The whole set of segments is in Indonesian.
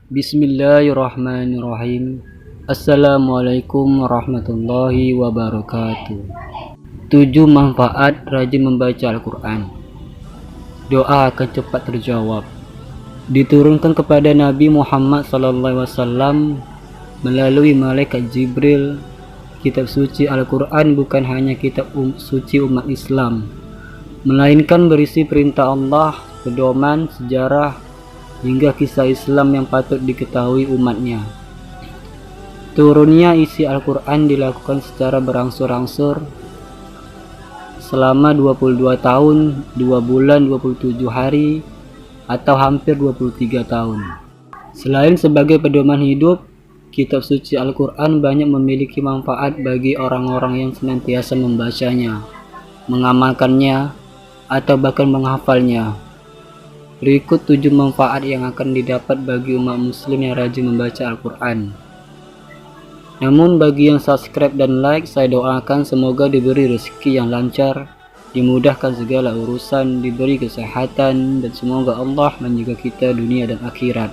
Bismillahirrahmanirrahim. Assalamualaikum warahmatullahi wabarakatuh. 7 manfaat rajin membaca Al-Quran. Doa akan cepat terjawab. Diturunkan kepada Nabi Muhammad SAW melalui malaikat Jibril. Kitab suci Al-Quran bukan hanya kitab suci umat Islam, melainkan berisi perintah Allah, pedoman, sejarah, hingga kisah Islam yang patut diketahui umatnya. Turunnya isi Al-Quran dilakukan secara berangsur-angsur selama 22 tahun, 2 bulan 27 hari, atau hampir 23 tahun. Selain sebagai pedoman hidup, kitab suci Al-Quran banyak memiliki manfaat bagi orang-orang yang senantiasa membacanya, mengamalkannya, atau bahkan menghafalnya. Berikut 7 manfaat yang akan didapat bagi umat muslim yang rajin membaca Al-Quran. Namun bagi yang subscribe dan like, saya doakan semoga diberi rezeki yang lancar, dimudahkan segala urusan, diberi kesehatan, dan semoga Allah menjaga kita dunia dan akhirat.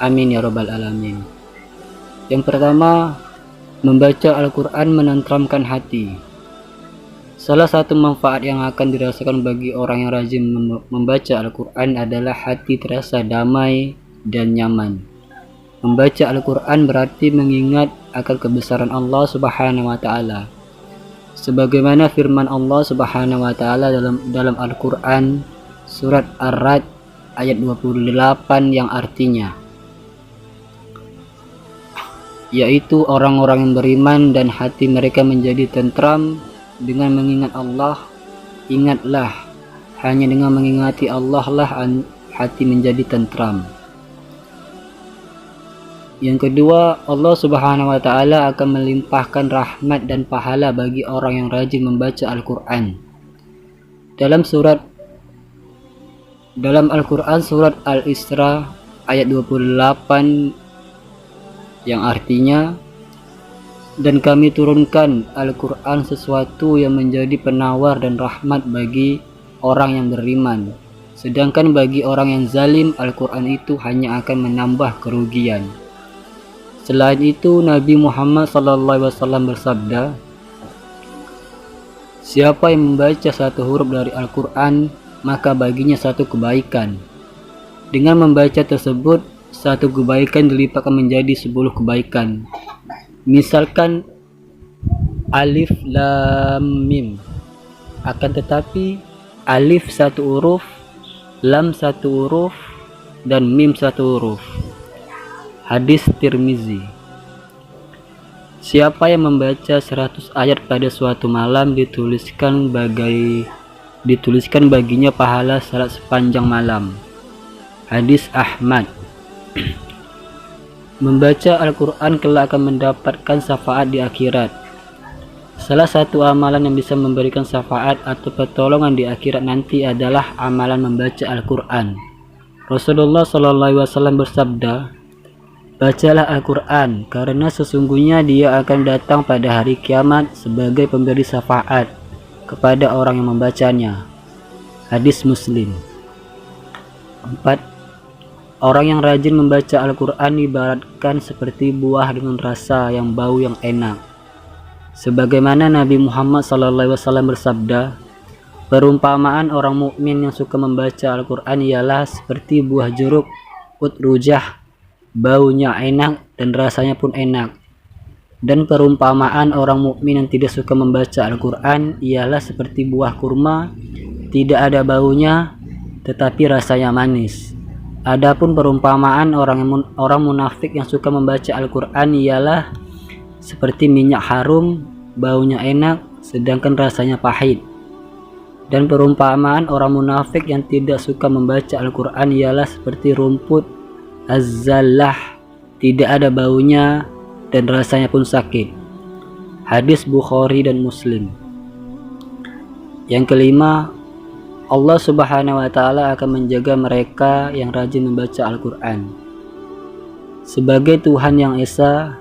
Amin ya rabbal alamin. Yang pertama, membaca Al-Quran menenteramkan hati. Salah satu manfaat yang akan dirasakan bagi orang yang rajin membaca Al-Quran adalah hati terasa damai dan nyaman. Membaca Al-Quran berarti mengingat akan kebesaran Allah Subhanahu wa Ta'ala. Sebagaimana firman Allah Subhanahu wa Ta'ala dalam Al-Quran surat Ar-Ra'd ayat 28 yang artinya, yaitu orang-orang yang beriman dan hati mereka menjadi tentram dengan mengingat Allah. Ingatlah, hanya dengan mengingati Allah lah hati menjadi tentram. Yang kedua, Allah Subhanahu wa Ta'ala akan melimpahkan rahmat dan pahala bagi orang yang rajin membaca Al-Quran. Dalam Al-Quran surat Al-Isra ayat 28 yang artinya, dan kami turunkan Al-Quran sesuatu yang menjadi penawar dan rahmat bagi orang yang beriman. Sedangkan bagi orang yang zalim, Al-Quran itu hanya akan menambah kerugian. Selain itu, Nabi Muhammad SAW bersabda, siapa yang membaca satu huruf dari Al-Quran, maka baginya satu kebaikan. Dengan membaca tersebut, satu kebaikan dilipatkan menjadi 10 kebaikan. Misalkan alif lam mim. Akan tetapi alif satu huruf, lam satu huruf, dan mim satu huruf. Hadis Tirmizi. Siapa yang membaca 100 ayat pada suatu malam, dituliskan baginya pahala salat sepanjang malam. Hadis Ahmad. Membaca Al-Quran kelak akan mendapatkan syafaat di akhirat. Salah satu amalan yang bisa memberikan syafaat atau pertolongan di akhirat nanti adalah amalan membaca Al-Quran. Rasulullah SAW bersabda, bacalah Al-Quran karena sesungguhnya dia akan datang pada hari kiamat sebagai pemberi syafaat kepada orang yang membacanya. Hadis Muslim. 4. Orang yang rajin membaca Al-Quran ibaratkan seperti buah dengan rasa yang bau yang enak. Sebagaimana Nabi Muhammad SAW bersabda, perumpamaan orang mukmin yang suka membaca Al-Quran ialah seperti buah jeruk utrujah, baunya enak dan rasanya pun enak. Dan perumpamaan orang mukmin yang tidak suka membaca Al-Quran ialah seperti buah kurma, tidak ada baunya tetapi rasanya manis. Adapun perumpamaan orang munafik yang suka membaca Al-Quran ialah seperti minyak harum, baunya enak, sedangkan rasanya pahit. Dan perumpamaan orang munafik yang tidak suka membaca Al-Quran ialah seperti rumput az-zallah, tidak ada baunya dan rasanya pun sakit. Hadis Bukhari dan Muslim. Yang kelima, Allah Subhanahu wa Ta'ala akan menjaga mereka yang rajin membaca Al-Quran. Sebagai Tuhan yang Esa,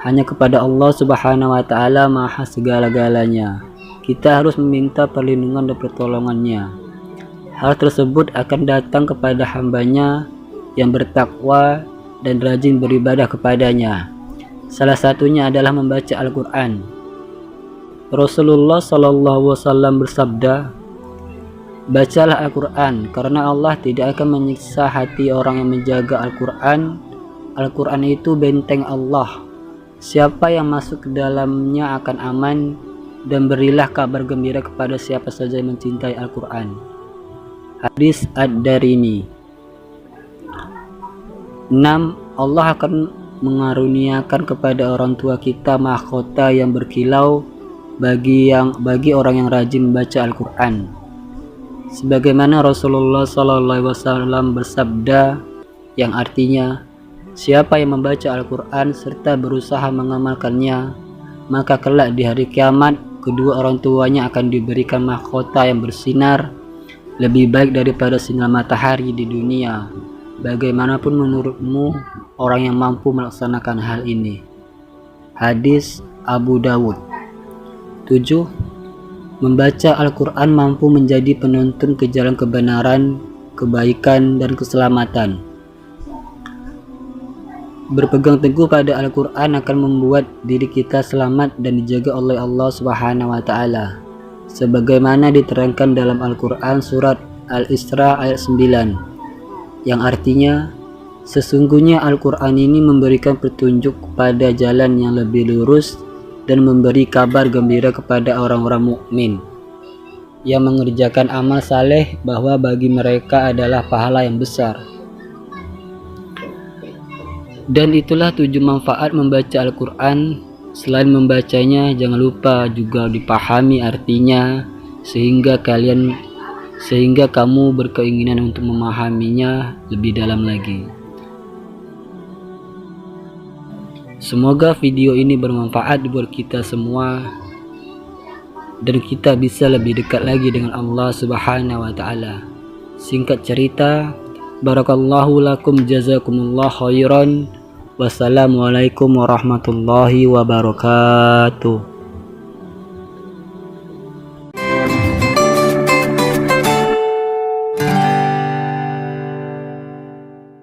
hanya kepada Allah Subhanahu wa Ta'ala maha segala-galanya kita harus meminta perlindungan dan pertolongannya. Hal tersebut akan datang kepada hambanya yang bertakwa dan rajin beribadah kepadanya. Salah satunya adalah membaca Al-Quran. Rasulullah SAW bersabda, "Bacalah Al-Quran, karena Allah tidak akan menyiksa hati orang yang menjaga Al-Quran. Al-Quran itu benteng Allah. Siapa yang masuk ke dalamnya akan aman, dan berilah kabar gembira kepada siapa saja yang mencintai Al-Quran." Hadis Ad-Darimi. 6. Allah akan mengaruniakan kepada orang tua kita mahkota yang berkilau bagi orang yang rajin membaca Al-Quran. Sebagaimana Rasulullah SAW bersabda, yang artinya, siapa yang membaca Al-Quran serta berusaha mengamalkannya, maka kelak di hari kiamat kedua orang tuanya akan diberikan mahkota yang bersinar lebih baik daripada sinar matahari di dunia. Bagaimanapun menurutmu orang yang mampu melaksanakan hal ini? Hadis Abu Dawud. 7. Membaca Al-Quran mampu menjadi penuntun ke jalan kebenaran, kebaikan, dan keselamatan. Berpegang teguh pada Al-Quran akan membuat diri kita selamat dan dijaga oleh Allah Subhanahu wa Ta'ala, sebagaimana diterangkan dalam Al-Quran surat Al-Isra ayat 9, yang artinya, sesungguhnya Al-Quran ini memberikan petunjuk pada jalan yang lebih lurus dan memberi kabar gembira kepada orang-orang mukmin yang mengerjakan amal saleh bahwa bagi mereka adalah pahala yang besar. Dan itulah 7 manfaat membaca Al-Quran. Selain membacanya, jangan lupa juga dipahami artinya sehingga kamu berkeinginan untuk memahaminya lebih dalam lagi. Semoga video ini bermanfaat buat kita semua dan kita bisa lebih dekat lagi dengan Allah Subhanahu wa Ta'ala. Singkat cerita, barakallahu lakum, jazakumullah khairan. Wassalamualaikum warahmatullahi wabarakatuh.